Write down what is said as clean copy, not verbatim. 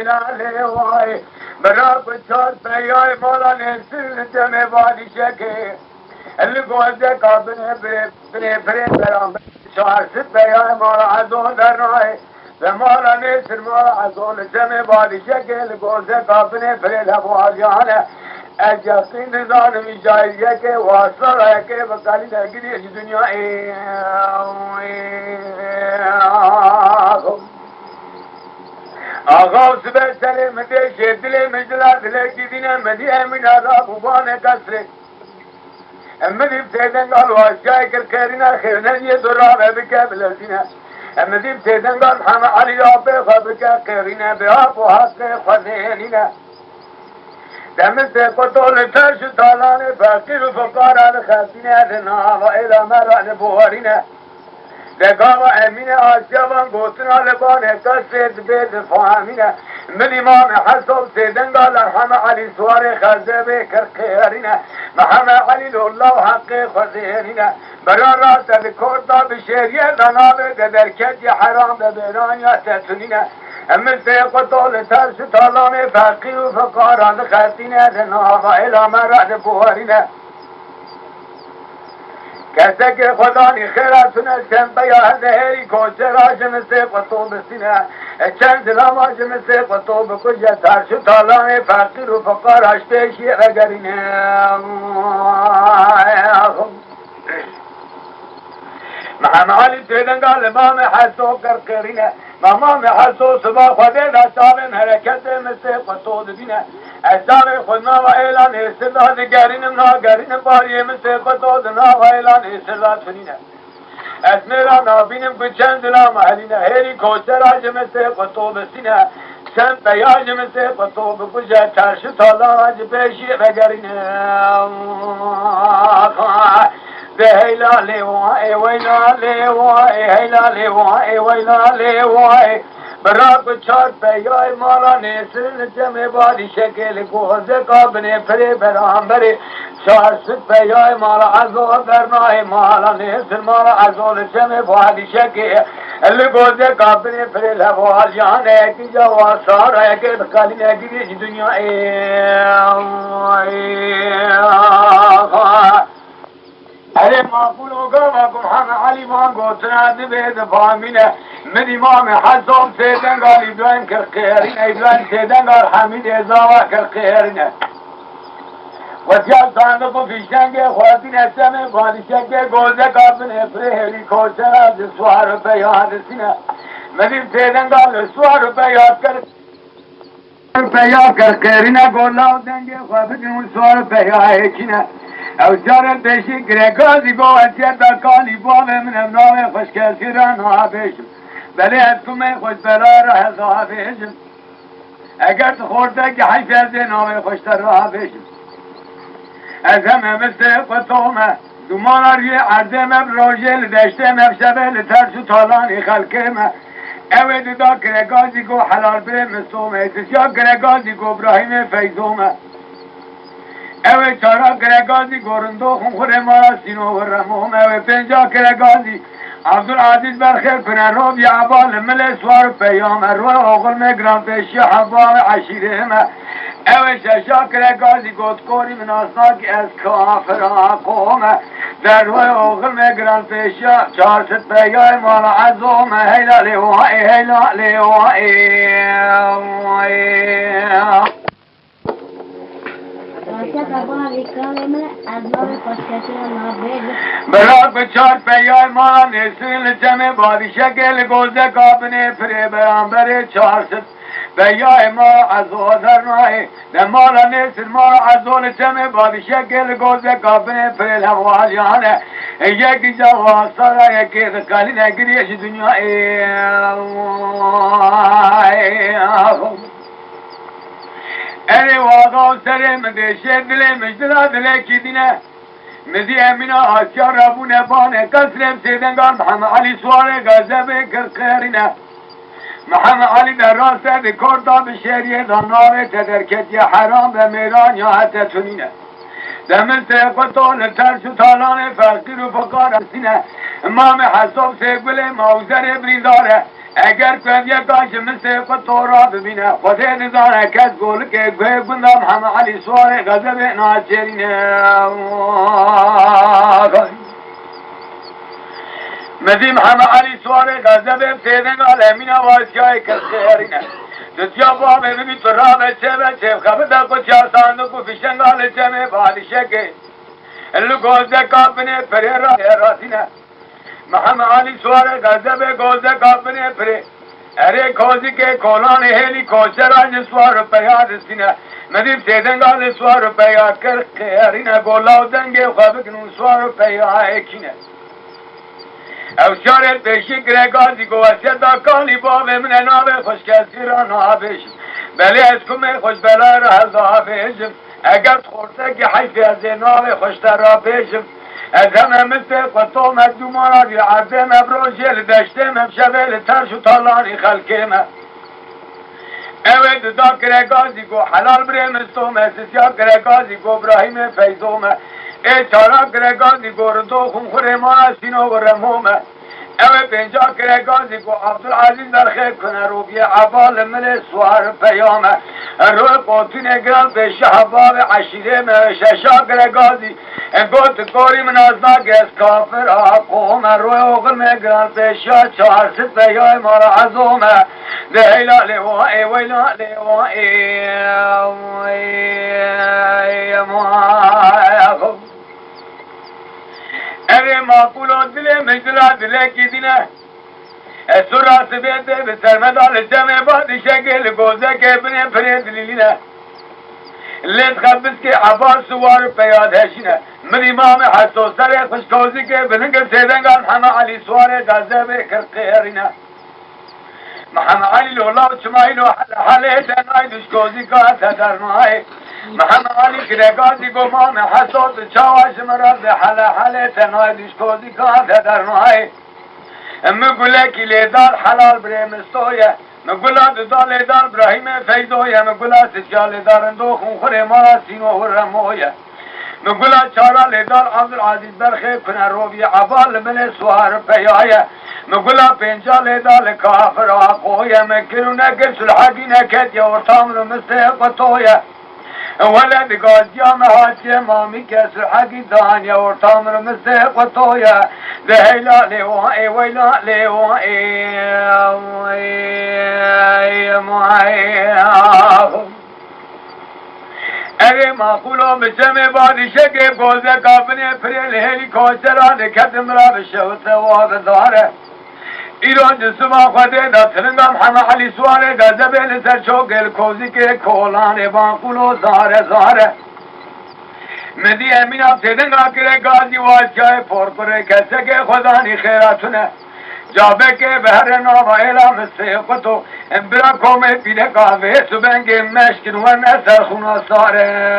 ویلاله وای برا بچار پیای مولا نسل جمع بادی شکه الگوزه کابنه بره برام شهر ست پیای مولا عزون در نای به مولا نسل مولا عزون جمع بادی شکه الگوزه کابنه بره لبوازیانه از یقین نظام جاییه که واصله که بکالی نگیری دنیا آقا سبه سلی مده شدلی مجدلا دلی دینه مدی امین آقا بوبان کسره امدیم سیدن قال واشای کرکرینه خیرنه یه درابه بکه بلسینه امدیم سیدن قال همه علی آبه خبکه خیرینه به آب و حق خزینینه دمست قطول ترش تالان فقیر و فقاران خسینه دنا و ادامه بوارینه دگاوا امین آسیابان گوتنا لبانه کسید بید فهمینه من امام حسب سیدن قال همه علی سوار خزبه کرخیرینه محمد علی الله حق خزینینه بران راست دکورتا بشیریه دنابه درکت حرام ببیران یا تتونینه امن سيقطول ترس طالان فقير وفقاران خسينة دناغا إلى مرد بوارينة كسك خداني خيراتنا سنبيا هذهري كوشرا جمسي قطوب السنة چند لما جمسي قطوب كجة ترس طالان فقير وفقار اشتشي غرينة محمد علي سيدن قال امام حسو كركرينه امام حسو صبا خده دا سامن حرکت مثل قطود بینه اجدام خودنا و اعلان استداد گرین ناگرین باری مثل قطود نا و اعلان استداد کنینه اسمیرا نابینم کچند دلا محلینه هیری کوچر آج مثل قطوب سینه سن پیاج مثل قطوب کجه چرش تالا آج پیشی بگرینه هيلا لواي ويلا لواي هيلا لواي ويلا لواي براك چار پیای مالا نسل جمع بادی شکل گوزه کابنه پری برامبری چار ست پیای مالا عزو درنای مالا نسل مالا عزو جمع بادی شکل گوزه کابنه پری لبال جانه کی جوا سارا که بکالی نگیری دنیا ارے معقول ہوگا وقم ہم علی مان گوتنا دبید فامینه من امام حسن سیدن قال ابراهیم کرخیرین ابراهیم سیدن قال حمید ازاوا کرخیرین وسیال صندوق فیشنگ خواتین اسم بادشک گوزه کابن افره هلی کوشر از سوار پیاد سینه من سیدن قال سوار پیاد کرخیرین گولا دنگ خواتین سوار پیاد چینه او جار پیشی گرگازی گو اتیت دکانی بامه منم نام خوشکسی را نوابیشم بله اتکمه خوش برای را حضابیشم اگر تو خورده که حیفیزی نام خوشتر را بیشم از همه مثل قطومه دومانا روی عرضه مب روژه لدشته مب شبه لترسو طالانی خلقه مب اوه دیدا گرگازی گو حلال بره مستومه تسیا گرگازی گو ابراهیم فیضومه اوه چارا کرگازی گورندو خونخور مارا سینو و رموم اوه پنجا کرگازی عبدالعزیز برخیر کنن روب یا عبال مل سوار پیام روی اوغل مگران پیشی حبال عشیره همه اوه ششا کرگازی گودکوری مناسناکی از کافر آقومه در روی اوغل مگران پیشی چار ست پیای مالا عزومه هیلا لیوائی هیلا لیوائی برای بچار پیای ما نسل جمع بادی شکل گوزه کابنه پره برانبره چار ست پیای ما از وزر نای دمالا نسل ما از ول جمع بادی شکل گوزه کابنه پره لوالیانه یکی جواب سارا یکی دکالی نگریش دنیا ارے واقعا سره مدشه دل مجدلا دل کی دینه مدی امینا آسیا رابونه بانه کسرم سیدنگان محمد علی سواره گذبه کرخیرینه محمد علی در راست دکورتا به شهریه داناره تدرکتی حرام به میران یا حتی تونینه دمن سيقطون ترش طالان فقير و فقار سینه امام حساب سيقبل موزر بریداره اگر کن یکاش من سيقطو را ببینه خود نداره کس گول که گوه بندم همه علی سوار غزب ناچرینه مدیم همه علی سوار غزب سیدن آلمین واسیای کسیرینه دستیا بابه ببین تو را بچه خبرده کو چاسانده کو فشنگال چمه بادشه که اللو گوزده کابنه پره راسینه محمد علی سوار غزب گوزده کابنه پره اره کوزی که کولان هلی کوچران سوار پیاد سینه مدیم سیدنگال سوار پیاد کر خیرینه گولاو دنگه خوابکنون سوار پیاد کنه او شارل پیشی گرگازی گو وسیعتا کالی بابه من نابه خوشکسی را نابشم بلی از کمه خوش بلا را هزا بیشم اگر خورده که حیفی از نابه خوشتر را پیشم از همه مثل قطو مدومانا بی عرده مبروشیل دشته مبشبه ترش و طالانی خلکیمه اوه دا گرگازی گو حلال بره مستومه سسیا گرگازی گو ابراهیم فیضومه ای چارا گرگازی گو ردو خونخوره مانا سینو و رمومه اوه پینجا گرگازی گو عبدالعزیز در خیب کنه رو بی عبال مل سوار پیامه روی قوتین گرال پیش حباب عشیره ششا گرگازی گوت کوری من از ناگس کافر آقومه روی اغل گرال پیشا چهارست پیای مارا عزومه ده ایلالی وای ویلالی وای اره ماقولو دله مجدلا دله کی دینه سورا سبیده به سرمدال جمع بادی شکل گوزه که بنه پرید لیلینه لیت خبز که عباس سوار پیاد هشینه من امام حسو سر خوشکوزی که بنگر سیدنگان همه علی سوار گازه کرقیرینه محمد علی لولا و چمایل و حاله تنهای دشکوزی که تدرنهای محمد علی گرگازی گو مام حسود چاواش مرد حاله تنهای دشکوزی که تدرنهای مگوله کی لیدار حلال بره مستویه مگوله ددا لیدار ابراهیم فیضویه مگوله سچا لیدار اندو خونخوره مارا سینو و رمویه مگوله چارا لیدار عبدالعزیز برخیب کنه روبی عبال من سوار پیایه مگولا پینجا لیدار کافر آقویه مکرو نگر سلحقی نکت یا ورطام رو مستقطویه ولد گازیا مهاجی مامی که سلحقی دان یا ورطام رو مستقطویه ده هیلالی وای ویلالی وای اره ماقولو بچم بادشه که گوزه کابنه پریل هلی کوچران کتم را بشه و سواب داره ایران جسما خوده دا سرنگام همه علی سواره گذبه لسر چوگل کوزی که کولان ماقولو زاره مدی امین اب سیدنگا کرے گازی واسکای پور کرے کسے کے خدا نی خیراتونه جابه که به هر نام اعلام سیقتو برا کومه پیده کاوه سبنگ مشکن و نسر خونا ساره